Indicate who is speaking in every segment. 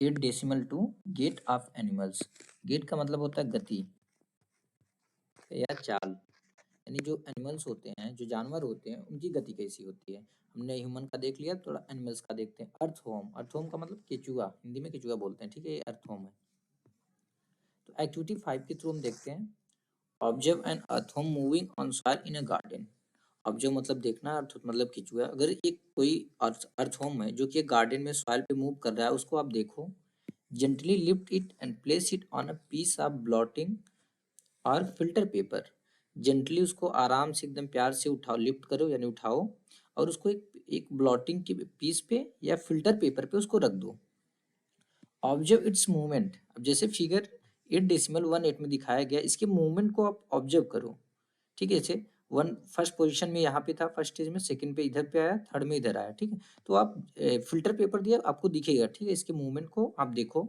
Speaker 1: 8 decimal two gait of animals. Gait का मतलब होता है गति या चाल, यानी जो एनिमल्स होते हैं, जो जानवर होते हैं, उनकी गति कैसी होती है। हमने ह्यूमन का देख लिया, थोड़ा एनिमल्स का देखते हैं। अर्थवर्म, अर्थवर्म का मतलब केचुआ, हिंदी में केचुआ बोलते हैं, ठीक है, ये अर्थवर्म है। तो एक्टिविटी 5 के थ्रू हम देखते हैं observe an earthworm moving on soil in a garden. Observe मतलब देखना, अर्थ मतलब केचुआ। अगर एक कोई अर्थवर्म है जो कि एक गार्डन में सॉइल पे मूव कर रहा है, उसको आप देखो। Gently lift it and place it on a piece of blotting और फिल्टर पेपर। जेंटली उसको आराम से एकदम प्यार से उठाओ, लिफ्ट करो यानी उठाओ, और उसको एक ब्लॉटिंग के पीस पे या फिल्टर पेपर पे उसको रख दो। Observe it's movement. अब जैसे फिगर 8.18 में दिखाया गया, इसके मूवमेंट को आप ऑब्जर्व करो, ठीक है। जैसे वन फर्स्ट पोजीशन में यहाँ पे था, फर्स्ट स्टेज में, सेकंड पे इधर पे आया, थर्ड में इधर आया, ठीक है। तो आप फिल्टर पेपर दिया, आपको दिखेगा, ठीक है। इसके मूवमेंट को आप देखो।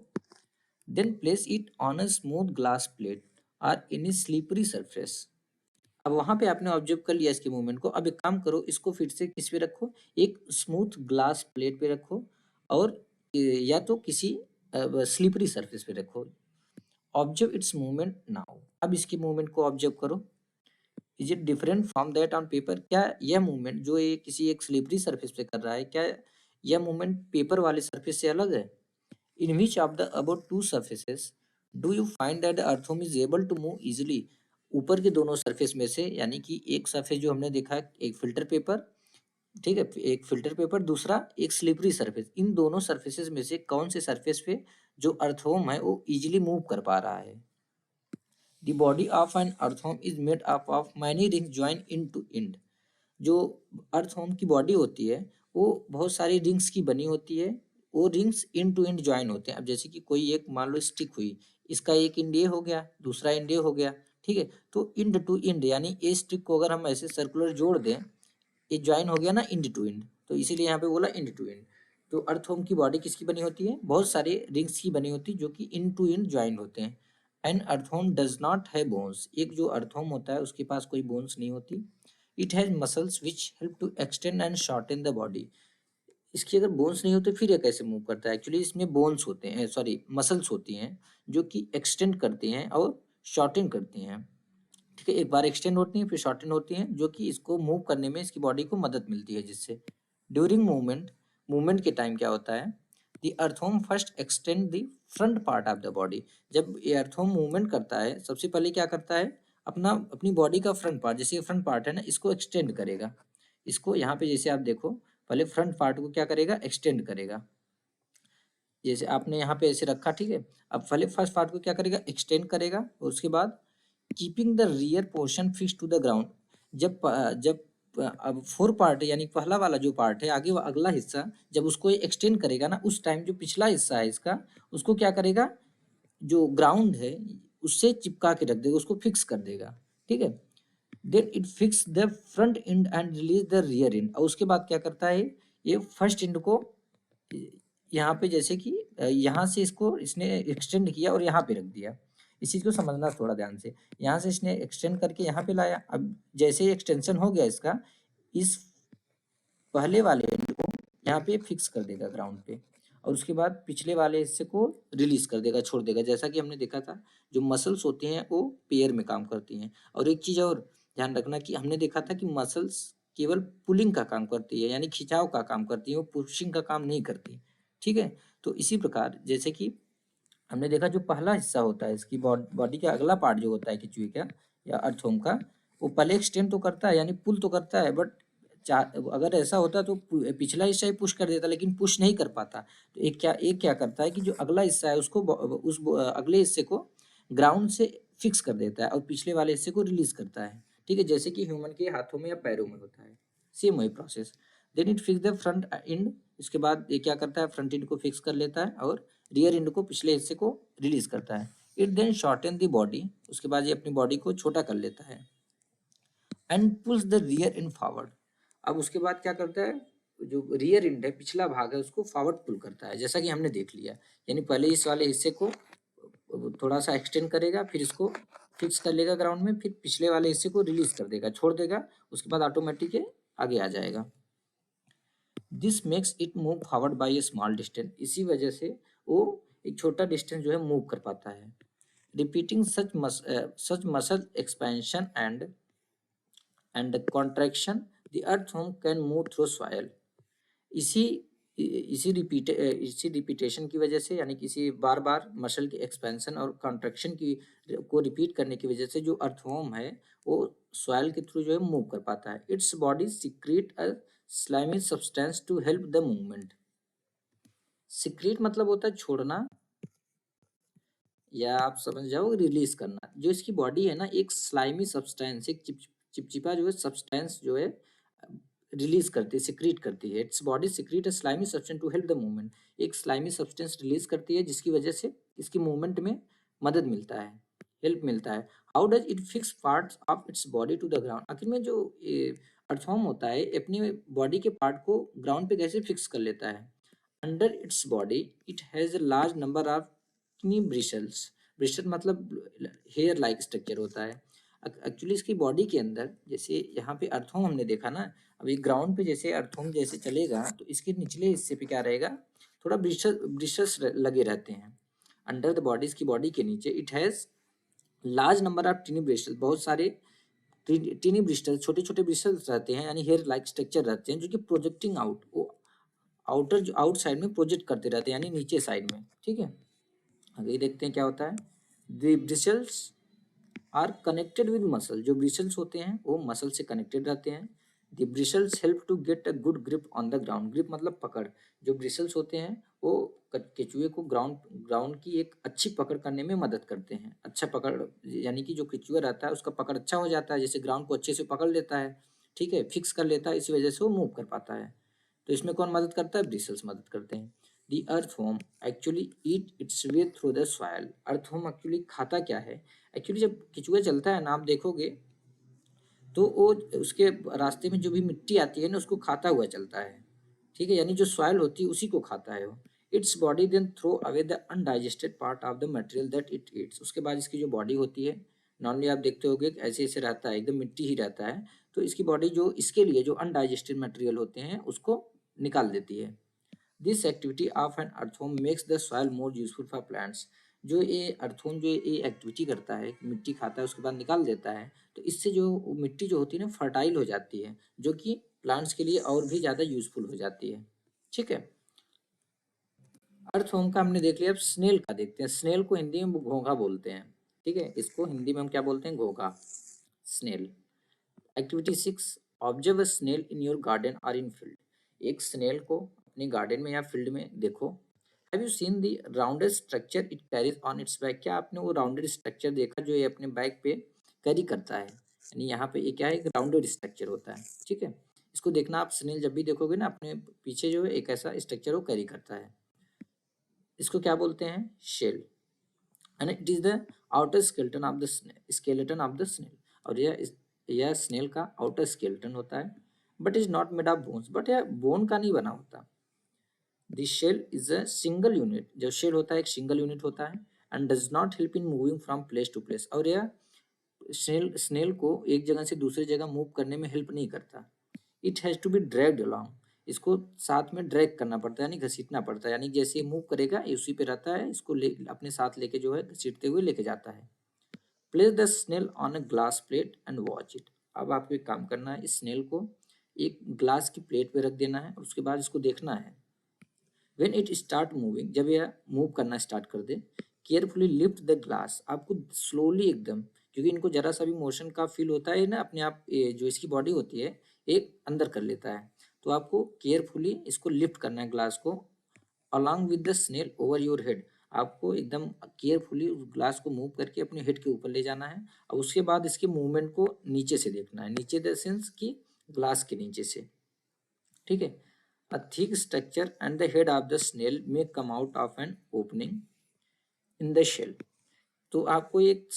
Speaker 1: Then place it on a smooth glass plate और एनी स्लीपरी सरफेस। अब वहां पे आपने ऑब्जर्व कर लिया इसके मूवमेंट को। अब एक काम करो, इसको फिर से किस पे रखो, एक स्मूथ ग्लास प्लेट पे रखो, और या तो किसी स्लीपरी सरफेस पे रखो। Observe it's movement now. अब इसकी मूवमेंट को ऑब्जर्व करो। Is it different from that on paper. क्या यह मूवमेंट जो ये किसी एक स्लिपरी सरफेस पे कर रहा है, क्या यह मूवमेंट पेपर वाले सरफेस से अलग है। In which of the about two surfaces do you find that earthworm is able to move easily. ऊपर के दोनों सरफेस में से, यानी कि एक सरफेस जो हमने देखा है, एक फिल्टर पेपर, ठीक है, एक फिल्टर पेपर, दूसरा एक स्लिपरी सरफेस, इन दोनों सरफेसेस में से कौन से सरफेस पे जो अर्थवर्म है वो इजिली मूव कर पा रहा है। The body of an earthworm is made up of many rings joined end to end. जो अर्थवर्म की बॉडी होती है वो बहुत सारी रिंग्स की बनी होती है। वो rings end to end join होते हैं। अब जैसे कि कोई एक मान लो स्टिक हुई, इसका एक एंड ये हो गया, दूसरा एंड ये हो गया, ठीक है। तो एंड टू एंड यानी ए स्टिक को अगर हम ऐसे सर्कुलर जोड़ दें, ये ज्वाइन हो गया ना एंड टू एंड, तो इसीलिए यहाँ पे बोला एंड टू एंड। तो अर्थवर्म की बॉडी किसकी बनी होती है, बहुत सारे रिंग्स की बनी होती है जो कि एंड टू एंड ज्वाइन होते हैं। एंड अर्थवर्म डज नॉट है बोन्स। एक जो अर्थवर्म होता है उसके पास कोई बोन्स नहीं होती। It has muscles which help to extend and shorten the body. इसकी अगर बोन्स नहीं होते फिर ये कैसे मूव करता है। एक्चुअली इसमें बोन्स होते हैं, सॉरी मसल्स होती हैं जो कि एक्सटेंड करती हैं और शॉर्टन करती हैं, ठीक है। एक बार एक्सटेंड होती हैं फिर शॉर्टन होती हैं, जो कि इसको मूव करने में इसकी बॉडी को मदद मिलती है। जिससे ड्यूरिंग मूवमेंट, मूवमेंट के टाइम क्या होता है, the earthworm first extend the front part of the body. जब ये अर्थवर्म मूवमेंट करता है, सबसे पहले क्या करता है, अपनी बॉडी का फ्रंट पार्ट, जैसे फ्रंट पार्ट है ना, इसको एक्सटेंड करेगा। इसको यहाँ पे जैसे आप देखो, पहले फ्रंट पार्ट को क्या करेगा, एक्सटेंड करेगा। जैसे आपने यहाँ पे ऐसे रखा, ठीक है। अब पहले फर्स्ट पार्ट को क्या करेगा, एक्सटेंड करेगा, और उसके बाद keeping the rear portion fix to the ground. जब अब फोर पार्ट है, यानी पहला वाला जो पार्ट है, आगे अगला हिस्सा जब उसको एक्सटेंड करेगा ना, उस टाइम जो पिछला हिस्सा है इसका, उसको क्या करेगा, जो ग्राउंड है उससे चिपका के रख देगा, उसको फिक्स कर देगा, ठीक है। Then it fix the front end and release the rear end. और उसके बाद क्या करता है, ये फर्स्ट एंड को यहाँ पे, जैसे कि यहाँ से इसको इसने एक्सटेंड किया और यहाँ पे रख दिया। इस चीज को समझना थोड़ा ध्यान से। यहाँ से इसने एक्सटेंड करके यहाँ पे लाया। अब जैसे ही एक्सटेंशन हो गया इसका, इस पहले वाले एंड को यहाँ पे फिक्स कर देगा ग्राउंड पे, और उसके बाद पिछले वाले हिस्से को रिलीज कर देगा, छोड़ देगा। जैसा कि हमने देखा था, जो मसल्स होती हैं वो पेयर में काम करती हैं। और एक चीज और ध्यान रखना कि हमने देखा था कि मसल्स केवल पुलिंग का काम करती है, यानी खिंचाव का काम करती है, वो पुशिंग का काम नहीं करती, ठीक है। तो इसी प्रकार जैसे कि हमने देखा, जो पहला हिस्सा होता है इसकी बॉडी का अगला पार्ट जो होता है केंचुए का या अर्थवर्म का, वो पहले एक्सटेंड तो करता है, यानी पुल तो करता है, बट अगर ऐसा होता तो पिछला हिस्सा ही पुश कर देता, लेकिन पुश नहीं कर पाता। तो एक क्या करता है कि जो अगला हिस्सा है उसको अगले हिस्से को ग्राउंड से फिक्स कर देता है और पिछले वाले हिस्से को रिलीज करता है, ठीक है। जैसे कि ह्यूमन के हाथों में या पैरों में होता है, सेम वही process. Then it fix the front end. इसके बाद ये क्या करता है, फ्रंट एंड को फिक्स कर लेता है और रियर एंड को, पिछले हिस्से को रिलीज करता है। It then shorten the body. उसके बाद ये अपनी बॉडी को छोटा कर लेता है and pulls the rear and forward. अब उसके बाद क्या करता है, जो रियर एंड है, पिछला भाग है, उसको फॉरवर्ड पुल करता है, जैसा कि हमने देख लिया। यानी पहले इस वाले हिस्से को थोड़ा सा एक्सटेंड करेगा, फिर इसको फिक्स कर लेगा ग्राउंड में, फिर पिछले वाले हिस्से को रिलीज कर देगा, छोड़ देगा। उसके बाद ऑटोमेटिक आगे आ जाएगा। This makes it move forward by A small distance. इसी वजह से वो एक छोटा डिस्टेंस जो है मूव कर पाता है। Repeating such muscle expansion and contraction the earthworm can move through soil. इसी इसी रिपीटेशन की वजह से, यानी किसी बार बार मसल की एक्सपेंशन और कॉन्ट्रैक्शन की को रिपीट करने की वजह से जो अर्थवर्म है वो सॉइल के थ्रू जो है मूव कर पाता है। Its body secrete a slimy substance to help the movement. Secrete मतलब होता है छोड़ना, या आप समझ जाओ रिलीज करना। जो इसकी बॉडी है ना, एक स्लाइमी सब्सटेंस, एक चिपचिपा जो है सब्सटेंस जो है रिलीज करती है, सिक्रीट करती है। Its body secrete a slimy substance to help the movement. एक स्लाइमी सब्सटेंस रिलीज करती है जिसकी वजह से इसकी मूवमेंट में मदद मिलता है, हेल्प मिलता है। How does it fix parts of its body to the ground. आखिर में जो अर्थवर्म होता है अपनी बॉडी के पार्ट को ग्राउंड पे कैसे फिक्स कर लेता है। Under its body it has a large number of नी ब्रिशल्स। ब्रिशल मतलब हेयर लाइक स्ट्रक्चर होता है। एक्चुअली इसकी बॉडी के अंदर, जैसे यहाँ पे अर्थवर्म हमने देखा ना, अभी ग्राउंड पे जैसे अर्थवर्म जैसे चलेगा तो इसके निचले हिस्से पे क्या रहेगा, थोड़ा ब्रिशल्स लगे रहते हैं। अंडर द बॉडी, इसकी बॉडी के नीचे it has large number of tiny bristles, बहुत सारे टिनी ब्रिस्टल, छोटे छोटे ब्रिस्टल्स रहते हैं, यानी हेयर लाइक स्ट्रक्चर रहते हैं, जो कि प्रोजेक्टिंग आउट, वो आउटर जो आउट साइड में प्रोजेक्ट करते रहते हैं, यानी नीचे साइड में। ठीक है, आगे देखते हैं क्या होता है। The bristles are connected with muscle. जो ब्रिसल्स होते हैं वो मसल से कनेक्टेड रहते हैं। The bristles help to get a good grip on the ground. Grip मतलब पकड़। जो ब्रिसल्स होते हैं वो केचुए को ग्राउंड की एक अच्छी पकड़ करने में मदद करते हैं। अच्छा पकड़, यानी कि जो केचुआ रहता है उसका पकड़ अच्छा हो जाता है, जैसे ग्राउंड को अच्छे से पकड़ लेता है, ठीक है, फिक्स कर लेता है, इस वजह से वो मूव कर पाता है। तो इसमें कौन मदद करता है, ब्रिसल्स मदद करते हैं। The earthworm actually eat its way through the soil. Earthworm actually खाता क्या है, एक्चुअली जब केचुआ चलता है ना, आप देखोगे तो वो उसके रास्ते में जो भी मिट्टी आती है ना उसको खाता हुआ चलता है, ठीक है, यानी जो सॉइल होती है उसी को खाता है वो। Its body then throw away the undigested part of the material that it eats. उसके बाद इसकी जो बॉडी होती है, नॉर्मली आप देखते होगे ऐसे ऐसे रहता है, एकदम मिट्टी ही रहता है, तो इसकी बॉडी जो इसके लिए जो अनडाइजेस्टेड मटेरियल होते हैं उसको निकाल देती है। This activity of an earthworm makes the soil more useful for plants. जो ये अर्थवर्म जो ये एक्टिविटी करता है, मिट्टी खाता है उसके बाद निकाल देता है, तो इससे जो मिट्टी जो होती है ना फर्टाइल हो जाती है, जो कि प्लांट्स के लिए और भी ज़्यादा यूजफुल हो जाती है। ठीक है, अर्थवर्म का हमने देख लिया। अब स्नेल का देखते हैं। स्नेल को हिंदी में घोंघा बोलते हैं, ठीक है, इसको हिंदी में हम क्या बोलते हैं, घोंघा, snail. Activity 6, observe a snail in your garden और इन फील्ड। एक स्नेल को अपने गार्डन में या फील्ड में देखो। Have you seen the rounded structure it carries on it's back. क्या आपने वो राउंडेड स्ट्रक्चर देखा जो ये अपने बैक पे कैरी करता है, यानी यहाँ पे ये क्या है, एक राउंडेड स्ट्रक्चर होता है। ठीक है, इसको देखना, आप स्नेल जब भी देखोगे ना अपने पीछे जो है एक ऐसा स्ट्रक्चर वो कैरी करता है। इसको क्या बोलते हैं, shell, and it is the outer skeleton of the skeleton of the snail. और यह स्नेल का आउटर स्केलेटन होता है, but is not made of bones, but यह बोन का नहीं बना होता। This shell is a single unit. जो शेल होता है एक सिंगल यूनिट होता है, and does not help in moving from place to place. और यह स्नेल को एक जगह से दूसरी जगह मूव करने में हेल्प नहीं करता। It has to be dragged along. इसको साथ में ड्रैग करना पड़ता है, यानी घसीटना पड़ता है, यानी जैसे मूव करेगा ये उसी पे रहता है, इसको अपने साथ लेके जो है घसीटते हुए लेके जाता है। Place the snail on a glass plate and watch it. अब आपको एक काम करना है, इस स्नेल को एक ग्लास की प्लेट पे रख देना है, उसके बाद इसको देखना है। व्हेन इट स्टार्ट मूविंग, जब यह मूव करना स्टार्ट कर दे, केयरफुली लिफ्ट द ग्लास। आपको स्लोली एकदम, क्योंकि इनको जरा सा भी मोशन का फील होता है ना अपने आप, जो इसकी बॉडी होती है एक अंदर कर लेता है, तो आपको केयरफुली इसको लिफ्ट करना है ग्लास को, along with the snail over your head. आपको एकदम केयरफुली उस ग्लास को मूव करके अपने हेड के ऊपर ले जाना है, और उसके बाद इसके मूवमेंट को नीचे से देखना है, नीचे द सेंस की ग्लास के नीचे से। ठीक है, a thick structure and the head of the snail may come out of an opening in the shell। तो आपको एक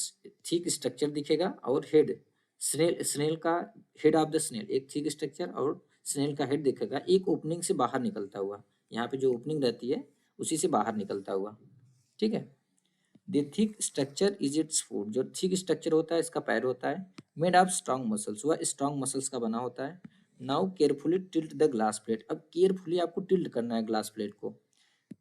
Speaker 1: थिक स्ट्रक्चर दिखेगा और हेड, स्नेल का हेड ऑफ द स्नेल, एक थिक स्ट्रक्चर और स्नेल का हेड दिखेगा एक ओपनिंग से बाहर निकलता हुआ। यहाँ पे जो ओपनिंग रहती है उसी से बाहर निकलता हुआ। ठीक है, the thick structure is its food. जो थिक स्ट्रक्चर होता है इसका पैर होता है। मेड ऑफ स्ट्रॉन्ग मसल्स, वह स्ट्रॉन्ग मसल्स का बना होता है। Now carefully tilt the glass plate. अब केयरफुली आपको टिल्ट करना है ग्लास प्लेट को।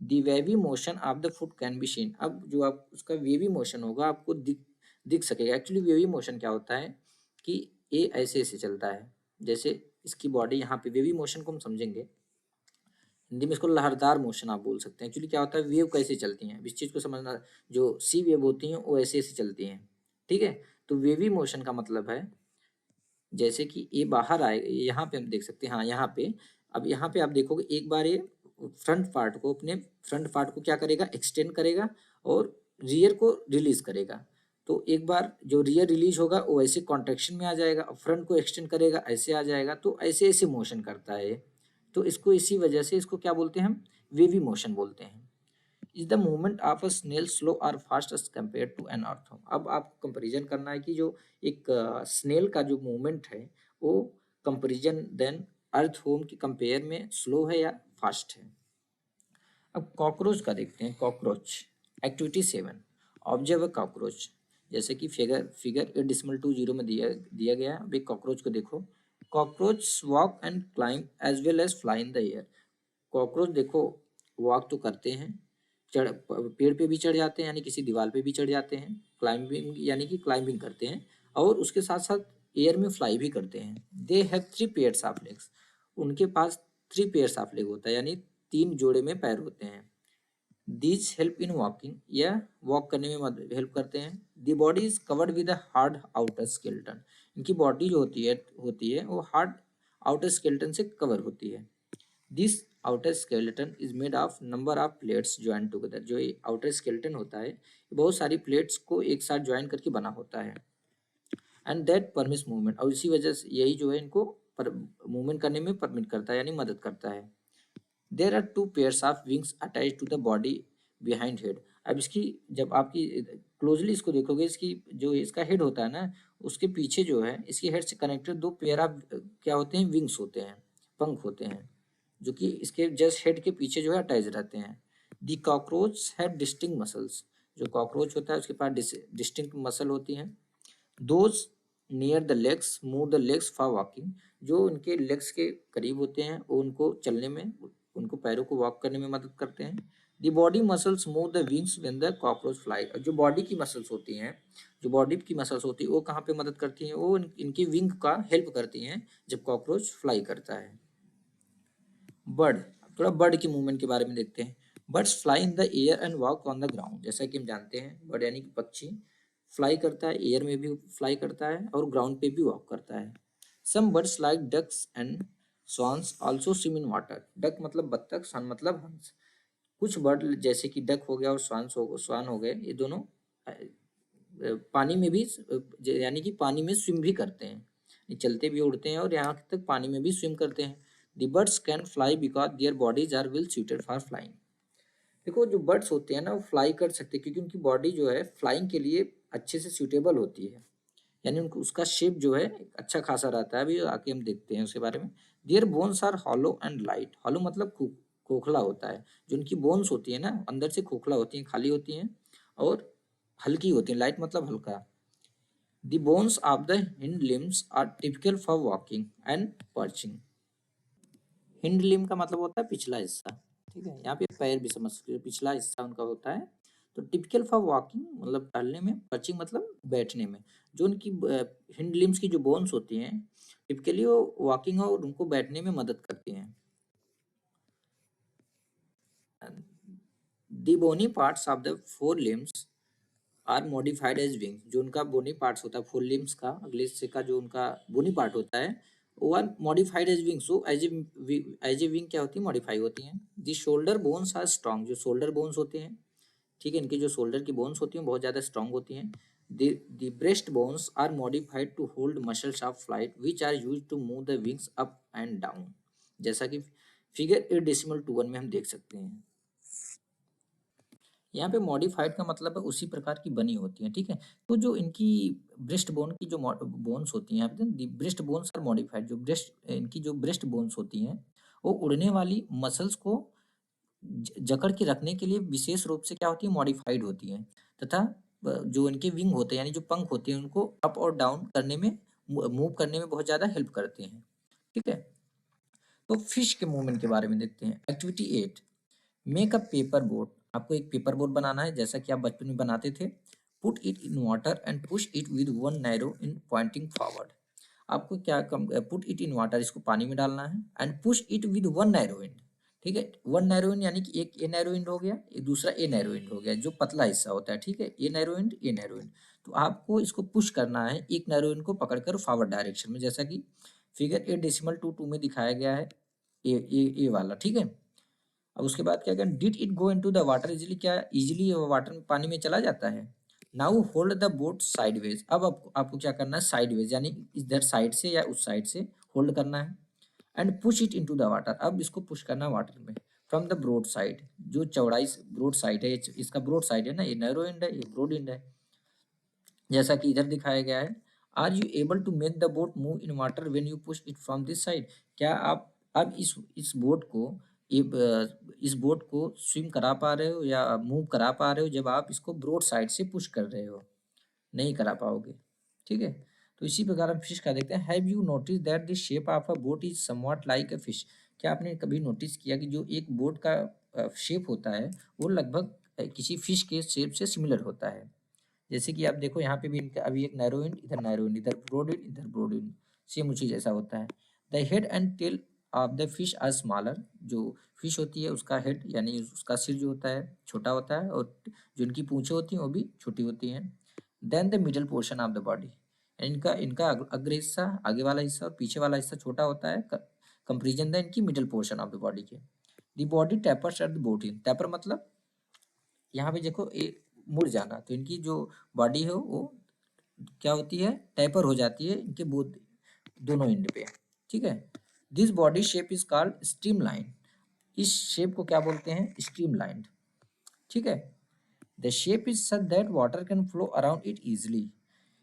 Speaker 1: The wavy motion of the foot can be seen. अब जो आप उसका वेवी मोशन होगा आपको दिख सकेगा। एक्चुअली वेवी मोशन क्या होता है कि ये ऐसे ऐसे चलता है, जैसे इसकी बॉडी यहाँ पे, वेवी मोशन को हम समझेंगे, हिंदी में इसको लहरदार मोशन आप बोल सकते हैं। एक्चुअली क्या होता है, वेव कैसे चलती हैं, इस चीज़ को समझना। जो सी वेव होती हैं वो ऐसे ऐसे चलती हैं, ठीक है। तो वेवी मोशन का मतलब है जैसे कि ये बाहर आए, यहाँ पे हम देख सकते हैं, हाँ यहाँ पे। अब यहाँ पे आप देखोगे एक बार ये फ्रंट पार्ट को क्या करेगा, एक्सटेंड करेगा और रियर को रिलीज करेगा। तो एक बार जो रियर रिलीज होगा वो ऐसे कॉन्ट्रेक्शन में आ जाएगा, फ्रंट को एक्सटेंड करेगा ऐसे आ जाएगा। तो ऐसे ऐसे मोशन करता है ये। तो इसको इसी वजह से इसको क्या बोलते हैं हम, वेवी मोशन बोलते हैं। Is the movement of a snail slow और fast as compare to an earthworm. अब आपको कंपेरिजन करना है कि जो एक स्नेल का जो मूवमेंट है वो कंपेरिजन देन अर्थवर्म के कंपेयर में स्लो है या फास्ट है। अब कॉकरोच का देखते हैं। Cockroach activity 7, observe a cockroach. जैसे कि फिगर 8.20 में दिया गया है। अब एक कॉकरोच को देखो। Cockroach walk and climb as well as fly in the air. Cockroach देखो वॉक तो करते हैं, पेड़ पे भी चढ़ जाते हैं यानी किसी दीवार पे भी चढ़ जाते हैं, क्लाइंबिंग यानी कि क्लाइंबिंग करते हैं, और उसके साथ साथ एयर में फ्लाई भी करते हैं। They have 3 pairs of legs. उनके पास 3 पेयर्स ऑफ लेग होता है यानी 3 जोड़े में पैर होते हैं। दीज हेल्प इन वॉकिंग, या वॉक करने में हेल्प करते हैं। The body is covered with a hard outer skeleton. इनकी बॉडी जो होती है वो हार्ड आउटर स्केलेटन से कवर होती है। This outer skeleton is made of number of plates join together. जो ये आउटर स्केलेटन होता है बहुत सारी प्लेट्स को एक साथ ज्वाइन करके बना होता है। एंड दैट परमिट्स मूवमेंट, और इसी वजह से यही जो है इनको मूवमेंट करने में परमिट करता है यानी मदद करता है। There are 2 pairs of wings attach to the body behind head. अब इसकी जब आपकी क्लोजली इसको देखोगे, इसकी जो इसका हेड होता है ना, उसके पीछे जो है इसकी हेड से कनेक्टेड 2 पेयर ऑफ क्या होते हैं, विंग्स होते हैं, पंख होते हैं, जो कि इसके जस्ट हेड के पीछे जो है अटैच रहते हैं। दी कॉकरोच हैव डिस्टिंक्ट मसल्स। जो कॉकरोच होता है उसके पास डिस्टिंक्ट मसल होती हैं। Those near the legs move the legs for walking. जो उनके लेग्स के करीब होते हैं वो उनको चलने में, उनको पैरों को वॉक करने में मदद करते हैं। The body muscles move the wings when the cockroach fly. जो बॉडी की मसल्स होती हैं, वो कहाँ पे मदद करती हैं, वो इनकी विंग का हेल्प करती हैं जब कॉकरोच फ्लाई करता है। बर्ड, थोड़ा बर्ड की मूवमेंट के बारे में देखते हैं। Birds fly in the air and walk on the ground. जैसा कि हम जानते हैं बर्ड यानी कि पक्षी फ्लाई करता है, एयर में भी फ्लाई करता है और ग्राउंड पे भी वॉक करता है। Some birds like ducks and swans also swim in water. Duck मतलब बत्तख, सन मतलब हंस। कुछ बर्ड जैसे कि डक हो गया और स्वान हो गए, ये दोनों पानी में भी यानी कि पानी में स्विम भी करते हैं। ये चलते भी उड़ते हैं और यहाँ तक पानी में भी स्विम करते हैं। The birds can fly because their bodies are well suited for flying. देखो जो बर्ड्स होते हैं ना वो फ्लाई कर सकते हैं क्योंकि उनकी बॉडी जो है फ्लाइंग के लिए अच्छे से सूटेबल होती है, यानी उनको उसका शेप जो है अच्छा खासा रहता है। अभी आके हम देखते हैं उसके बारे में। Their bones are hollow and light. Hollow मतलब खोखला होता है। जो उनकी बोन्स होती है ना अंदर से खोखला होती हैं, खाली होती हैं और हल्की होती हैं। लाइट मतलब हल्का। The bones of the hind limbs are typical for walking and perching. Hind limb का मतलब होता है पिछला हिस्सा, ठीक है। यहाँ पे पैर भी समझ सकते हो, पिछला हिस्सा उनका होता है। तो टिपिकल फॉर वॉकिंग मतलब टहलने में, पर्चिंग मतलब बैठने में। जो उनकी हिंड लिम्स की जो बोन्स होती हैं टिपिकली वो वॉकिंग और उनको बैठने में मदद करती हैं। The bony parts of the four limbs are modified as wing. जो उनका बोनी पार्ट्स होता है फोर लिम्स का, अगले हिस्से का जो उनका बोनी पार्ट होता है वो are modified as wing. So as a wing क्या होती है, मॉडिफाई होती हैं। The shoulder bones are strong. जो शोल्डर बोन्स होते हैं, ठीक है, इनकी जो शोल्डर की बोन्स होती हैं बहुत ज़्यादा स्ट्रॉन्ग होती हैं। The breast bones are modified to hold muscles of flight which are use to move the wings up and down. जैसा कि फिगर 8.21 में हम देख सकते हैं। यहाँ पे मॉडिफाइड का मतलब है उसी प्रकार की बनी होती है, ठीक है। तो जो इनकी ब्रेस्ट बोन की जो बोन्स होती हैं, यहाँ पे ब्रेस्ट बोन्स आर मॉडिफाइड। जो इनकी जो ब्रेस्ट बोन्स होती हैं वो उड़ने वाली मसल्स को जकड़ के रखने के लिए विशेष रूप से क्या होती है, मॉडिफाइड होती हैं। तथा जो इनके विंग होते हैं यानी जो पंख होते हैं उनको अप और डाउन करने में, मूव करने में बहुत ज़्यादा हेल्प करते हैं, ठीक है। तो फिश के मूवमेंट के बारे में देखते हैं। Activity 8, make a paper boat, आपको एक पेपर बोट बनाना है जैसा कि आप बचपन में बनाते थे। Put it in water and push it with one narrow in pointing forward, आपको क्या पुट इट इन वाटर, इसको पानी में डालना है, and push it with one narrow and, ठीक है। वन नैरो एंड यानी कि एक ए नैरो एंड हो गया, एक दूसरा ए नैरो एंड हो गया, जो पतला हिस्सा होता है, ठीक है, a narrow and a narrow and. तो आपको इसको पुश करना है एक नैरो एंड को पकड़कर फॉरवर्ड डायरेक्शन में, जैसा कि फिगर 8.22 में दिखाया गया है, ए वाला, ठीक है। अब उसके बाद क्या करें, did it go into the water easily, क्या इजीली वाटर में पानी में चला जाता है। Now hold the boat sideways, अब आपको क्या करना है, साइडवेज यानी इधर साइड से या उस साइड से होल्ड करना है, and push it into the water, अब इसको पुश करना है वाटर में, फ्रॉम द ब्रॉड साइड, जो चौड़ाई ब्रॉड साइड है, इसका ब्रॉड साइड है ना, ये नैरो एंड है, ये ब्रॉड एंड है, जैसा कि इधर दिखाया गया है। Are you able to make the boat move in water when you push it from this side, क्या आप अब इस बोट को इस बोट को स्विम करा पा रहे हो या मूव करा पा रहे हो जब आप इसको ब्रॉड साइड से पुश कर रहे हो, नहीं करा पाओगे, ठीक है। तो इसी प्रकार हम फिश का देखते हैं। Have you notice that the shape of a boat is somewhat like a fish, क्या आपने कभी नोटिस किया कि जो एक बोट का शेप होता है वो लगभग किसी फिश के शेप से सिमिलर होता है। जैसे कि आप देखो यहाँ पे भी इनका अभी एक नैरो एंड, इधर नैरो एंड, इधर ब्रॉड एंड, इधर ब्रॉड एंड, सेम उसी जैसा होता है। The head and tail of the fish are smaller, जो फिश होती है उसका हेड यानी उसका सिर जो होता है छोटा होता है, और जो इनकी पूंछें होती हैं वो भी छोटी होती हैं। Then the middle portion of the body, इनका इनका अग्र हिस्सा, आगे वाला हिस्सा और पीछे वाला हिस्सा छोटा होता है, कंपेरिजन द इनकी middle portion of the body के। The body tapers at the both ends, taper मतलब यहाँ पे देखो मुड़ जाना, तो इनकी जो बॉडी है वो क्या होती है, टैपर हो जाती है इनके बोथ दोनों एंड पे, ठीक है। This body shape is called streamline, इस शेप को क्या बोलते हैं, स्ट्रीमलाइन, ठीक है। The shape is such that water can flow around it easily,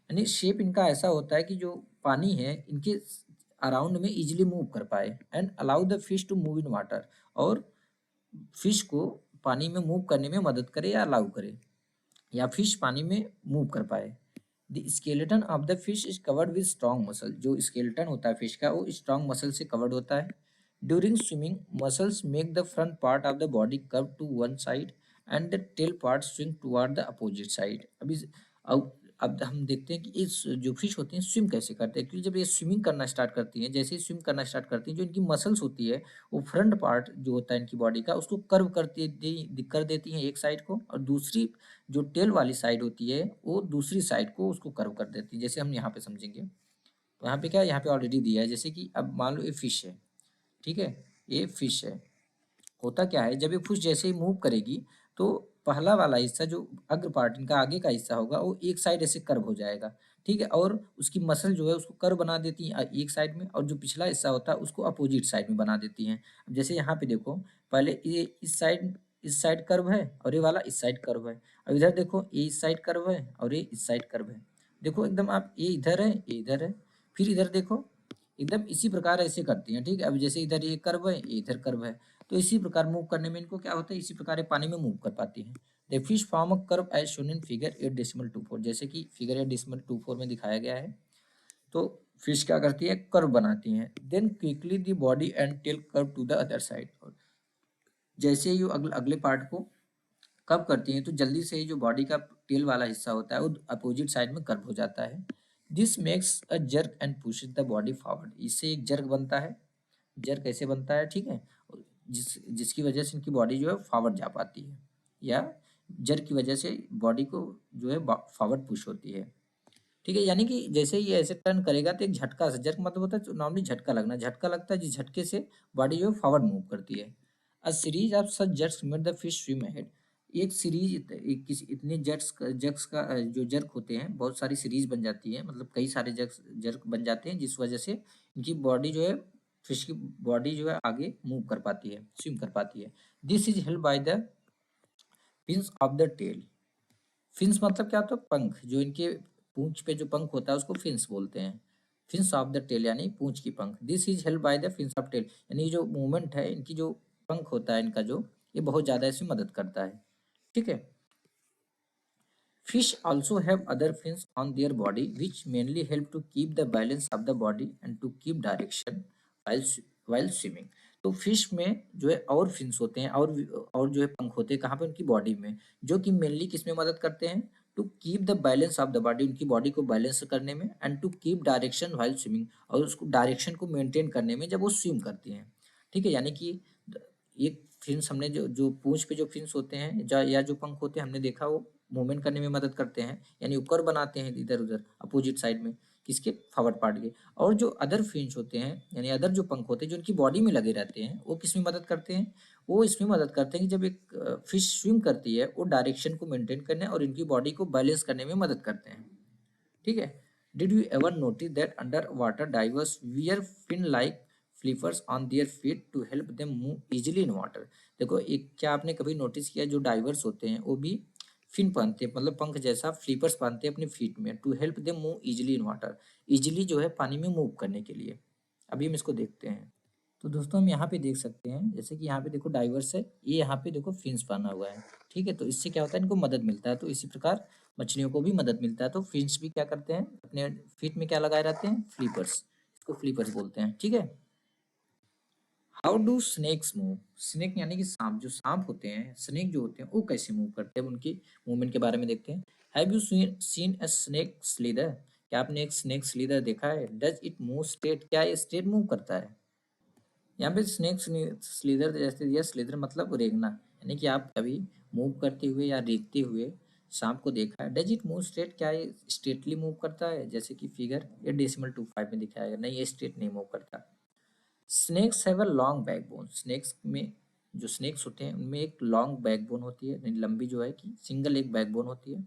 Speaker 1: यानी शेप इनका ऐसा होता है कि जो पानी है इनके अराउंड में इजिली मूव कर पाए, and allow the fish to move in water, और फिश को पानी में मूव करने में मदद करे या अलाउ करे, या फिश पानी में मूव कर पाए। The skeleton of the fish is covered with strong muscle, जो स्केलेटन होता है फिश का वो स्ट्रॉन्ग मसल से कवर्ड होता है। During swimming muscles make the front part of the body curve to one side and the tail part swing toward the opposite side. अब हम देखते हैं कि इस जो फिश होती हैं स्विम कैसे करते हैं, क्योंकि जब ये स्विमिंग करना स्टार्ट करती हैं, जैसे ही स्विम करना स्टार्ट करती हैं, जो इनकी मसल्स होती है वो फ्रंट पार्ट जो होता है इनकी बॉडी का उसको कर्व कर देती हैं एक साइड को, और दूसरी जो टेल वाली साइड होती है वो दूसरी साइड को उसको कर्व कर देती है, जैसे हम यहाँ पे समझेंगे। तो यहाँ पे क्या है, यहाँ पे ऑलरेडी दिया है, जैसे कि अब मान लो ये फिश है, ठीक है, ये फिश है, होता क्या है जब ये फिश जैसे ही मूव करेगी तो पहला वाला हिस्सा जो अग्र पार्ट इनका आगे का हिस्सा होगा वो एक साइड ऐसे कर्व हो जाएगा, ठीक है, और उसकी मसल जो है उसको कर्व बना देती है एक साइड में, और जो पिछला हिस्सा होता है उसको अपोजिट साइड में बना देती हैं। अब जैसे यहाँ पे देखो, पहले ये इस साइड कर्व है और ये वाला इस साइड कर्व है। अब इधर देखो ये इस साइड कर्व है और ये इस साइड कर्व है, देखो एकदम आप ये इधर है ये इधर है, फिर इधर देखो एकदम इसी प्रकार ऐसे करती हैं, ठीक है। अब जैसे इधर ये कर्व है ये इधर कर्व है, तो इसी प्रकार मूव करने में इनको क्या होता है, इसी प्रकार ये पानी में मूव कर पाती हैं। The fish form a curve as shown in figure 8.24, जैसे कि फिगर 8.24 में दिखाया गया है। तो फिश क्या करती है, कर्व बनाती हैं। Then quickly the body and tail curve to the other side, जैसे ही अगले पार्ट को कब करती हैं तो जल्दी से ही जो बॉडी का टेल वाला हिस्सा होता है वो अपोजिट साइड में कर्व हो जाता है। This makes a jerk and pushes the body forward, इससे एक जर्क बनता है, जर्क कैसे बनता है, ठीक है, जिसकी वजह से इनकी बॉडी जो है फॉरवर्ड जा पाती है, या जर्क की वजह से बॉडी को जो है फॉरवर्ड पुश होती है, ठीक है। यानी कि जैसे ही ये ऐसे टर्न करेगा तो एक झटका से, जर्क मतलब होता है नॉर्मली झटका लगना, झटका लगता है जिस झटके से बॉडी जो है फॉरवर्ड मूव करती है। A series of such jerks made the fish swim ahead, एक सीरीज किसी इतने जर्क्स का जो जर्क होते हैं बहुत सारी सीरीज बन जाती है, मतलब कई सारे जर्क बन जाते हैं जिस वजह से इनकी बॉडी जो है फिश की बॉडी जो है आगे मूव कर पाती है, स्विम कर पाती है। This is help by the fins of the tail, fins मतलब क्या होता है, पंख, जो इनके पूंछ पे जो पंख होता है उसको फिन्स बोलते हैं। फिन्स ऑफ द टेल यानी पूंछ की पंख। This is help by the fins of tail, यानी जो मूवमेंट है इनकी जो पंख होता है इनका जो, ये बहुत ज्यादा इसमें मदद करता है, ठीक है। Fish also have other fins on their body which mainly help to keep the balance of the body and to keep direction while while swimming. तो फिश में जो है और फिन्स होते हैं और जो है पंख होते हैं कहाँ पे, उनकी बॉडी में, जो कि मेनली किस में मदद करते हैं, to keep the balance of the body, उनकी बॉडी को बैलेंस करने में, and to keep direction while swimming, और उसको डायरेक्शन को मेंटेन करने में जब वो स्विम करती हैं। ठीक है, यानी कि एक फिन्स हमने जो पूंछ पे जो फिन्स होते हैं या जो पंख होते हैं हमने देखा वो मूवमेंट करने में मदद करते हैं, यानी ऊपर बनाते हैं इधर उधर अपोजिट साइड में, किसके, फॉरवर्ड पार्ट के। और जो अदर फिन्स होते हैं यानी अदर जो पंख होते हैं जो उनकी बॉडी में लगे रहते हैं, वो किस में मदद करते हैं, वो इसमें मदद करते हैं कि जब एक फिश स्विम करती है वो डायरेक्शन को मेंटेन करने और इनकी बॉडी को बैलेंस करने में मदद करते हैं। ठीक है। Did you ever notice that under water divers wear fin like flippers on their feet to help them move easily in water. देखो, एक क्या आपने कभी नोटिस किया, जो डाइवर्स होते हैं वो भी फिन पहनते हैं, मतलब पंख जैसा फ्लिपर्स पहनते हैं अपनी फीट में, to help them move easily in water, easily जो है पानी में मूव करने के लिए। अभी हम इसको देखते हैं। तो दोस्तों हम यहाँ पे देख सकते हैं, जैसे कि यहाँ पे देखो डाइवर्स है, ये यहाँ पे देखो फिन्स बना हुआ है। ठीक है, तो इससे क्या होता है, इनको मदद मिलता है। तो इसी प्रकार मछलियों को भी मदद मिलता है। तो फिन्स भी क्या करते हैं, अपने फीट में क्या लगाए रहते हैं, फ्लिपर्स, इसको फ्लिपर्स बोलते हैं। ठीक है। How do snakes move, snake यानी कि सांप, जो सांप होते हैं, स्नेक जो होते हैं वो कैसे मूव करते हैं, उनकी मूवमेंट के बारे में देखते हैं। Have you seen a snake slither, क्या आपने एक स्नेक स्लीदर देखा है। डज इट मूव स्ट्रेट, क्या ये स्ट्रेट मूव करता है। यहाँ पे स्नेक स्लीदर जैसे दिया, स्लीदर मतलब रेंगना, यानी कि आप कभी मूव करते हुए या रेंगते हुए सांप को देखा है। डज इट मूव स्ट्रेट, क्या ये स्ट्रेटली मूव करता है, जैसे कि फिगर 8.25 में दिखाया है, नहीं ये स्ट्रेट नहीं मूव करता। Snakes have a long backbone, snakes में जो स्नेक्स होते हैं उनमें एक लॉन्ग बैकबोन होती है, यानी लंबी जो है कि सिंगल एक बैकबोन होती है।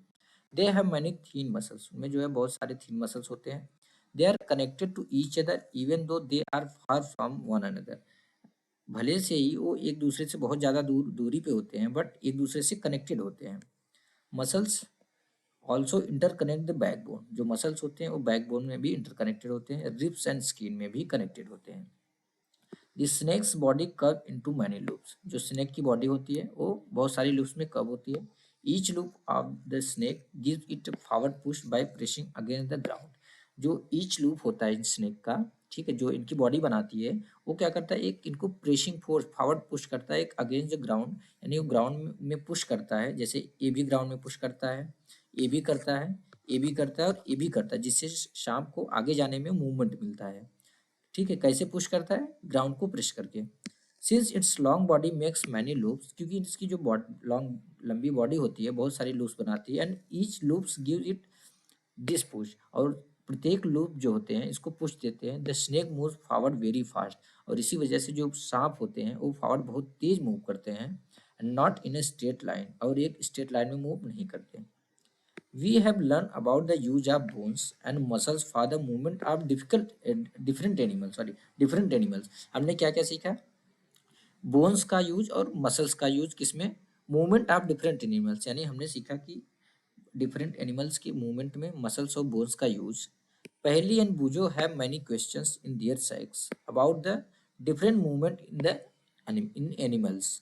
Speaker 1: They have many thin muscles, उनमें जो है बहुत सारे थीन मसल्स होते हैं। They are connected to each other even though they are far from one another, भले से ही वो एक दूसरे से बहुत ज़्यादा दूरी पे होते हैं बट एक दूसरे से कनेक्टेड होते हैं। Muscles also interconnect the backbone, जो मसल्स होते हैं वो बैकबोन में भी इंटरकनेक्टेड होते हैं, रिब्स एंड स्किन में भी कनेक्टेड होते हैं। The snake's body curve into many loops, जो स्नेक की बॉडी होती है वो बहुत सारी लूप्स में कर्व होती है। Each loop of the snake gives it forward push by pressing against the ground, जो ईच लूप होता है इन स्नेक का, ठीक है, जो इनकी बॉडी बनाती है वो क्या करता है, एक इनको प्रेसिंग फोर्स फॉरवर्ड पुश करता है एक अगेंस्ट द ग्राउंड, यानी वो ग्राउंड में पुश करता है, जैसे ए भी ग्राउंड में पुश करता है, ए भी करता है, ए भी करता है और ए भी करता है, जिससे सांप को आगे जाने में मूवमेंट मिलता है। ठीक है, कैसे पुश करता है, ग्राउंड को प्रेस करके। Since it's long body makes many loops, क्योंकि इसकी जो लॉन्ग लंबी बॉडी होती है बहुत सारी लूप्स बनाती है, and each loops give it this push, और प्रत्येक लूप जो होते हैं इसको पुश देते हैं। The snake move forward very fast, और इसी वजह से जो सांप होते हैं वो फॉरवर्ड बहुत तेज मूव करते हैं, not in a straight line, और एक स्ट्रेट लाइन में मूव नहीं करते। We have learned about the use of bones and muscles for the movement of different animals. Sorry, different animals. हमने क्या क्या सीखा, बोन्स का यूज और मसल्स का यूज किसमें, मूवमेंट ऑफ डिफरेंट एनिमल्स, यानी हमने सीखा कि डिफरेंट एनिमल्स की मूवमेंट में मसल्स और बोन्स का use. Paheli and Boojho have many questions in their sacks about the different movement in animals.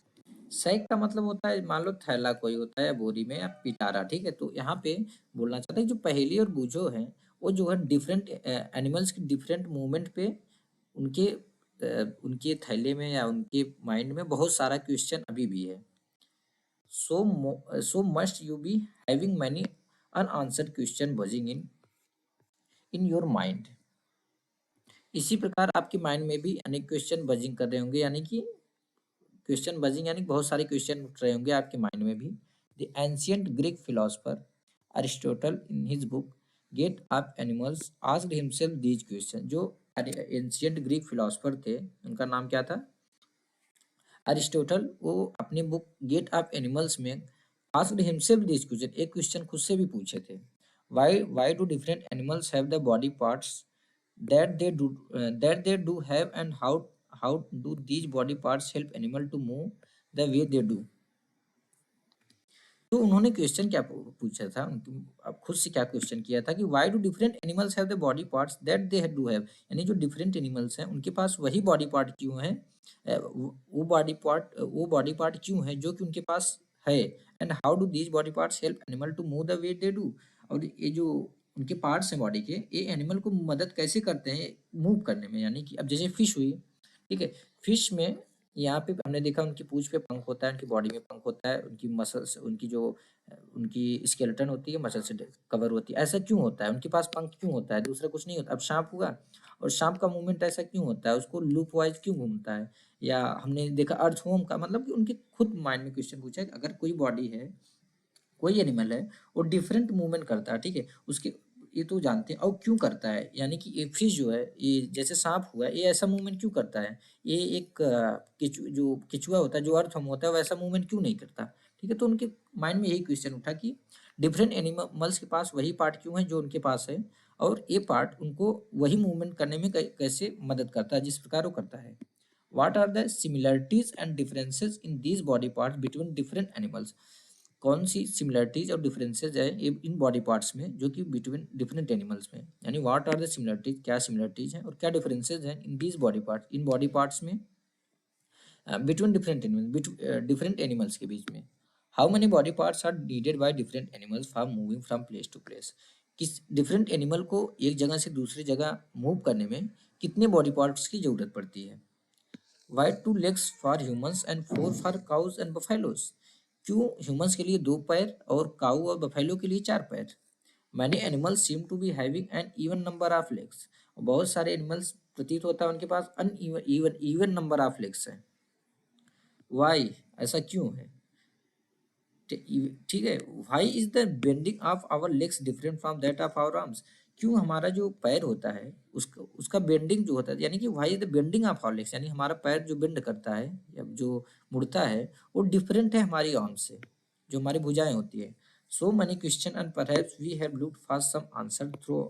Speaker 1: Sack का मतलब होता है, मान लो थैला कोई होता है या बोरी में या पिटारा। ठीक है, तो यहाँ पे बोलना चाहता है जो पहेली और बूझो है वो जो है डिफरेंट एनिमल्स की डिफरेंट मूवमेंट पे उनके थैले में या उनके माइंड में बहुत सारा क्वेश्चन अभी भी है। सो must you be having many unanswered question buzzing in your mind. इसी प्रकार आपके माइंड में भी अनेक क्वेश्चन बजिंग कर रहे होंगे, यानी कि क्वेश्चन बजिंग यानी बहुत सारे क्वेश्चन उठ रहे होंगे आपके माइंड में भी। The ancient Greek philosopher Aristotle in his book gait of animals asked himself these question, जो एंशियंट ग्रीक फिलोसफर थे उनका नाम क्या था, अरिस्टोटल, वो अपनी बुक गेट ऑफ एनिमल्स में आस्क्ड हिमसेल्फ दीज क्वेश्चन, एक क्वेश्चन खुद से भी पूछे थे। Why do different animals have the body parts that they do have, and how do these body parts help animal to move the way they do। तो उन्होंने question क्या पूछा था, अब खुद से क्या क्वेश्चन किया था कि why do different animals have the body parts that they do have, यानी जो डिफरेंट एनिमल्स हैं उनके पास वही बॉडी पार्ट क्यों है, वो बॉडी पार्ट क्यों है जो कि उनके पास है, and how do these body parts help animal to move the way they do, और ये जो उनके पार्ट्स हैं बॉडी के, ये एनिमल को मदद कैसे करते हैं मूव करने में, यानी कि अब जैसे फिश हुई, ठीक है। फिश में यहाँ पे हमने देखा उनकी पूंछ पे पंख होता है, उनकी बॉडी में पंख होता है, उनकी मसल्स, उनकी जो उनकी स्केलेटन होती है मसल से कवर होती है। ऐसा क्यों होता है? उनके पास पंख क्यों होता है? दूसरा कुछ नहीं होता। अब सांप हुआ, और सांप का मूवमेंट ऐसा क्यों होता है? उसको लूप वाइज क्यों घूमता है? या हमने देखा अर्थवर्म का, मतलब कि उनके खुद माइंड में क्वेश्चन पूछा है, अगर कोई बॉडी है, कोई एनिमल है, वो डिफरेंट मूवमेंट करता है, ठीक है, उसके, ये तो जानते हैं, और क्यों करता है, यानी कि ये फिश जो है, ये जैसे सांप हुआ, ये ऐसा मूवमेंट क्यों करता है? ये एक जो केचुआ होता है, जो अर्थवर्म होता है, वैसा मूवमेंट क्यों नहीं करता? ठीक है, तो उनके माइंड में यही क्वेश्चन उठा कि डिफरेंट एनिमल्स के पास वही पार्ट क्यों है जो उनके पास है, और ये पार्ट उनको वही मूवमेंट करने में कैसे मदद करता है जिस प्रकार वो करता है। What are the similarities and differences in these body parts between different animals? कौन सी सिमिलरिटीज और डिफरेंसेस है इन बॉडी पार्ट्स में जो कि बिटवीन डिफरेंट एनिमल्स में, यानी व्हाट आर द सिमिलरिटीज, क्या सिमिलरिटीज हैं और क्या डिफरेंसेस हैं इन दीज बॉडी पार्ट्स, इन बॉडी पार्ट्स में between different animals, different animals के बीच में। How many body parts are needed by different animals for moving from place to place? किस डिफरेंट एनिमल को एक जगह से दूसरी जगह मूव करने में कितने बॉडी पार्ट्स की जरूरत पड़ती है? Why two legs for humans and four for cows and buffaloes? क्यों ह्यूमंस के लिए 2 पैर और काऊ और बफेलो के लिए 4 पैर? Many animals seem to be having an even number of legs. बहुत सारे एनिमल्स प्रतीत होता है उनके पास इवन नंबर ऑफ लेग्स है। वाई, ऐसा क्यों है? ठीक है। Why is the bending of our legs different from that of our arms? क्यों हमारा जो पैर होता है उसका उसका बेंडिंग जो होता है, यानी कि why is the bending of our legs, यानी हमारा पैर जो बेंड करता है या जो मुड़ता है वो डिफरेंट है हमारी आर्म्स से, जो हमारी भुजाएं होती है। So many question and perhaps we have looked for some answer through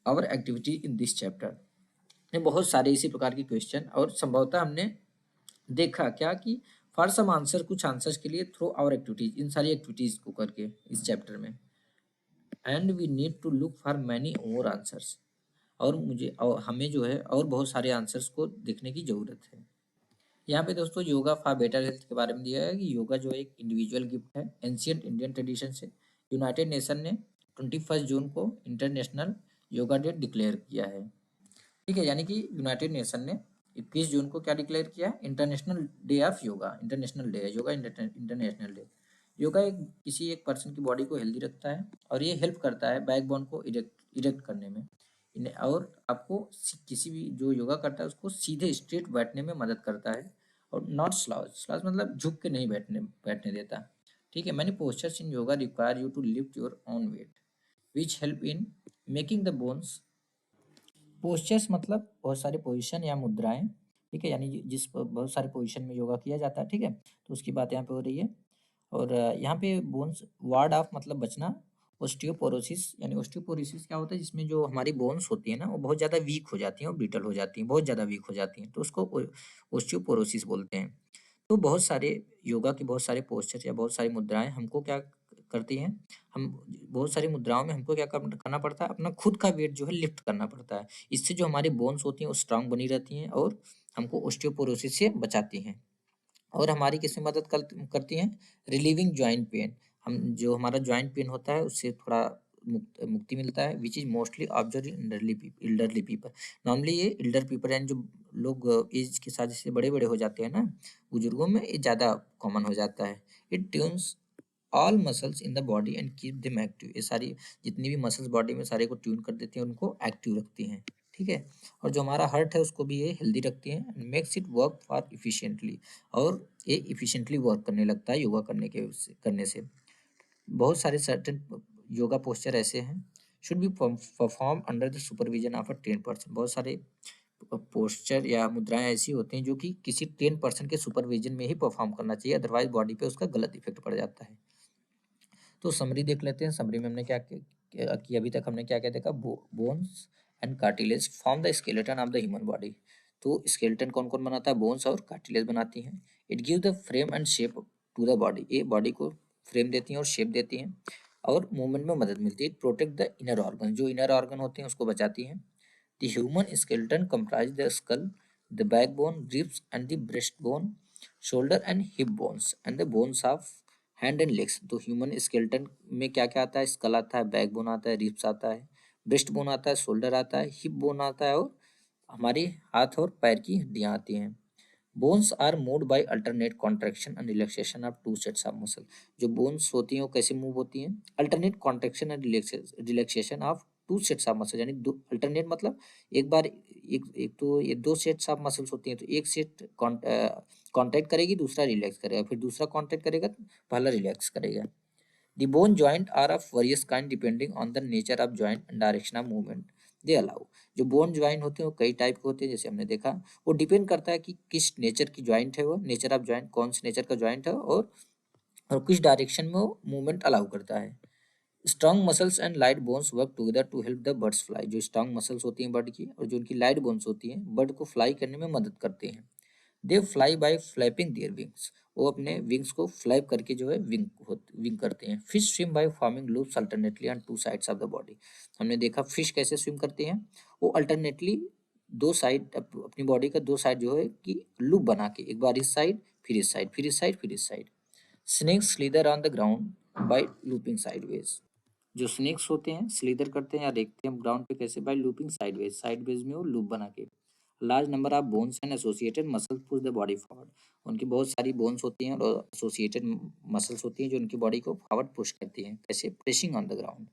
Speaker 1: our activity in this chapter. ने बहुत सारे इसी प्रकार के क्वेश्चन और संभवतः हमने देखा क्या कि फॉर सम आंसर, कुछ आंसर्स के लिए थ्रू आवर एक्टिविटीज, इन सारी एक्टिविटीज को करके इस चैप्टर में, and we need to look for many more answers, और हमें जो है और बहुत सारे आंसर्स को देखने की जरूरत है। यहाँ पे दोस्तों योगा फॉर बेटर हेल्थ के बारे में दिया है कि योगा जो है एक इंडिविजुअल गिफ्ट है एंशियंट इंडियन ट्रेडिशन से। यूनाइटेड नेशन ने 21 जून को इंटरनेशनल योगा डे डिक्लेयर किया है। ठीक है, यानी कि यूनाइटेड नेशन ने 21 जून को क्या डिक्लेयर किया? International day of yoga. International day है योगा, इंटरनेशनल डे। योगा एक किसी एक पर्सन की बॉडी को हेल्दी रखता है और ये हेल्प करता है बैकबोन को इरेक्ट करने में, और आपको किसी भी जो योगा करता है उसको सीधे स्ट्रेट बैठने में मदद करता है, और नॉट स्लाउज, स्लाउज मतलब झुक के नहीं बैठने देता। ठीक है, many postures in yoga require you to lift your own weight which help in making the bones. Postures मतलब बहुत सारे पोजीशन या मुद्राएं, ठीक है, यानी जिस बहुत सारे पोजीशन में योगा किया जाता है, ठीक है, तो उसकी बात यहाँ पे हो रही है। और यहाँ पे बोन्स, वार्ड ऑफ मतलब बचना, ओस्टियोपोरोसिस, यानी ओस्टियोपोरोसिस क्या होता है, जिसमें जो हमारी बोन्स होती है ना वो बहुत ज़्यादा वीक हो जाती हैं और ब्रिटल हो जाती हैं, बहुत ज़्यादा वीक हो जाती हैं, तो उसको ओस्टियोपोरोसिस बोलते हैं। तो बहुत सारे योगा के बहुत सारे पोस्चर या बहुत सारी मुद्राएं हमको क्या करती हैं, हम बहुत सारी मुद्राओं में हमको क्या करना पड़ता है, अपना खुद का वेट जो है लिफ्ट करना पड़ता है। इससे जो हमारी बोन्स होती हैं वो स्ट्रांग बनी रहती हैं और हमको ओस्टियोपोरोसिस से बचाती हैं। और हमारी किसमें मदद करती हैं? रिलीविंग जॉइंट पेन, हम जो हमारा जॉइंट पेन होता है उससे थोड़ा मुक्ति मिलता है, which is mostly observe in elderly people. Normally ये एल्डर पीपल यानी जो लोग एज के साथ जैसे बड़े बड़े हो जाते हैं ना, बुजुर्गों में ये ज़्यादा कॉमन हो जाता है। It tunes all muscles in the body and keep them active, ये सारी जितनी भी मसल्स बॉडी में सारे को ट्यून कर देती हैं, उनको एक्टिव रखती हैं। ठीक है, और जो हमारा हार्ट है उसको भी ये हेल्दी रखती है and makes it work for efficiently, और ये इफिशिएंटली वर्क करने लगता है योगा करने से। बहुत सारे सर्टेन योगा पोस्चर ऐसे हैं should be perform under the supervision of a 10%। बहुत सारे पोस्चर या मुद्राएं ऐसी होती हैं जो कि किसी 10% के सुपरविजन में ही परफॉर्म करना चाहिए, अदरवाइज बॉडी पे उसका गलत इफेक्ट पड़ जाता है। तो समरी देख लेते हैं। समरी में हमने क्या किया अभी तक, हमने क्या क्या देखा? Bones and cartilage form the skeleton of the human body. तो स्केलेटन कौन कौन बनाता है? बोन्स और कार्टिलेज बनाती हैं। It give the frame and shape to the body, ये बॉडी को फ्रेम देती हैं और शेप देती हैं और मूवमेंट में मदद मिलती है। It protect the inner organ, जो इनर ऑर्गन होते हैं उसको बचाती हैं। The human skeleton comprise the skull, the backbone, ribs and the breast bone, shoulder and hip bones and the bones of hand and legs. तो human skeleton में क्या क्या आता है? स्कल आता है, बैक बोन आता है, रिब्स आता है, ब्रेस्ट बोन आता है, शोल्डर आता है, हिप बोन आता है और हमारी हाथ और पैर की हड्डियां आती हैं। Bones are moved by alternate contraction and relaxation of two sets of muscle. जो बोन्स होती हैं वो कैसे मूव होती हैं? Alternate contraction and relaxation of two sets of muscle, यानी दो अल्टरनेट मतलब एक बार एक एक तो ये दो सेट्स ऑफ मसल्स होती हैं, तो एक सेट कॉन्ट्रैक्ट करेगी, दूसरा रिलैक्स करेगा, फिर दूसरा कॉन्ट्रैक्ट करेगा, पहला रिलैक्स करेगा। The bone joint are of various kind depending on the nature of joint and direction of movement they allow। जो बोन ज्वाइंट होते हैं वो कई टाइप के होते हैं, जैसे हमने देखा। वो डिपेंड करता है कि किस नेचर की ज्वाइंट है, वो नेचर ऑफ ज्वाइंट कौन से नेचर का ज्वाइंट है, और किस डायरेक्शन में वो मूवमेंट अलाउ करता है। Strong muscles and light bones work together to help the birds fly. जो स्ट्रॉन्ग मसल्स होती हैं बर्ड की और जो उनकी लाइट बोन्स होती हैं बर्ड को फ्लाई करने में मदद करते हैं। They fly bye flapping their wings. वो अपने विंग्स को फ्लैप करके जो है विंग करते हैं। Fish swim by forming loops alternately on two sides of the body. हमने देखा फिश कैसे स्विम करते हैं, वो अल्टरनेटली दो साइड अपनी बॉडी का दो साइड जो है कि लूप बना के, एक बार इस साइड फिर इस साइड फिर इस साइड फिर इस side. Snakes slither on the ground by looping sideways. जो स्नेक्स होते हैं स्लीदर करते हैं या देखते हैं ग्राउंड पे कैसे? बाय लूपिंग साइडवेज, साइडवेज में वो लूप बना के। Large number of bones and associated muscles push the body forward. उनकी बहुत सारी बोन्स होती हैं और एसोसिएटेड मसल्स होती हैं जो उनकी बॉडी को फॉरवर्ड पुश करती हैं। कैसे? Pressing on the ground.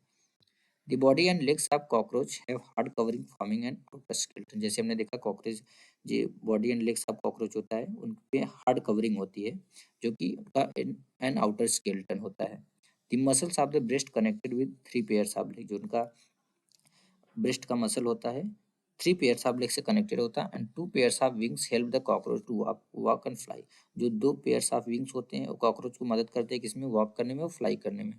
Speaker 1: The body and legs of cockroach have hard covering forming and outer skeleton. जैसे हमने देखा कॉकरोच, जो body and legs of cockroach होता है उन पे हार्ड कवरिंग होती है, जो कि उनका एन आउटर स्केलेटन होता है। The muscles of the breast connected with three pairs of leg. जो उनका ब्रेस्ट का मसल होता है थ्री पेयर्स ऑफ लेग से कनेक्टेड होता है। And two pairs of wings help the cockroach to walk and fly. जो दो पेयर्स ऑफ विंग्स होते हैं वो कॉकरोच को मदद करते हैं किसमें? वॉक करने में और फ्लाई करने में।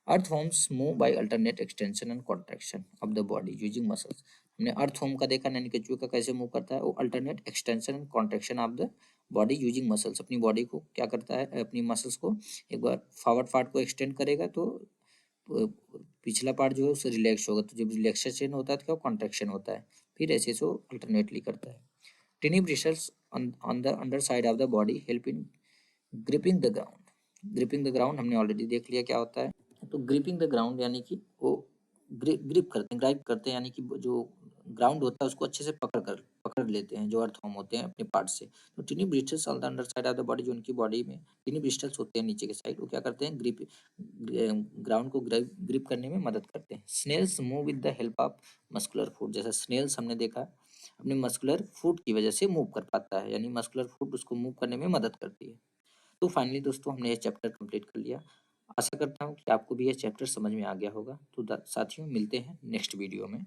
Speaker 1: Earthworms move by alternate extension and contraction of the body using muscles. हमने अर्थवर्म का देखा, यानी केचुए का कैसे मूव करता है, वो alternate extension and contraction of the body using muscles. अपनी बॉडी को क्या करता है, अपनी मसल्स को एक बार फॉरवर्ड पार्ट को एक्सटेंड करेगा तो पिछला पार्ट जो है उससे रिलैक्स होगा, तो जब रिलैक्सेशन होता है तो क्या कॉन्ट्रैक्शन होता है, फिर ऐसे से वो अल्टरनेटली करता है। टिनी bristles on the under side of the body help in gripping the ground. Gripping the ground हमने ऑलरेडी देख लिया क्या होता है। तो ग्रिपिंग द ग्राउंड यानी कि वो ग्रिप करते हैं, ग्राइप करते हैं, यानी कि जो ग्राउंड होता है उसको अच्छे से पकड़ लेते हैं जो अर्थवर्म होते हैं अपने पार्ट से। तो टिनी bristles on the under side of the body, जो उनकी बॉडी में टिनी ब्रिस्टल्स होते हैं नीचे के साइड, वो क्या करते हैं? ग्राउंड को ग्रिप करने में मदद करते हैं। Snails move with the help of muscular foot. जैसा स्नेल्स हमने देखा अपने मस्कुलर फूड की वजह से मूव कर पाता है, यानी मस्कुलर फूड उसको मूव करने में मदद करती है। तो फाइनली दोस्तों हमने ये चैप्टर कंप्लीट कर लिया। आशा करता हूँ कि आपको भी ये चैप्टर समझ में आ गया होगा। तो साथियों मिलते हैं नेक्स्ट वीडियो में।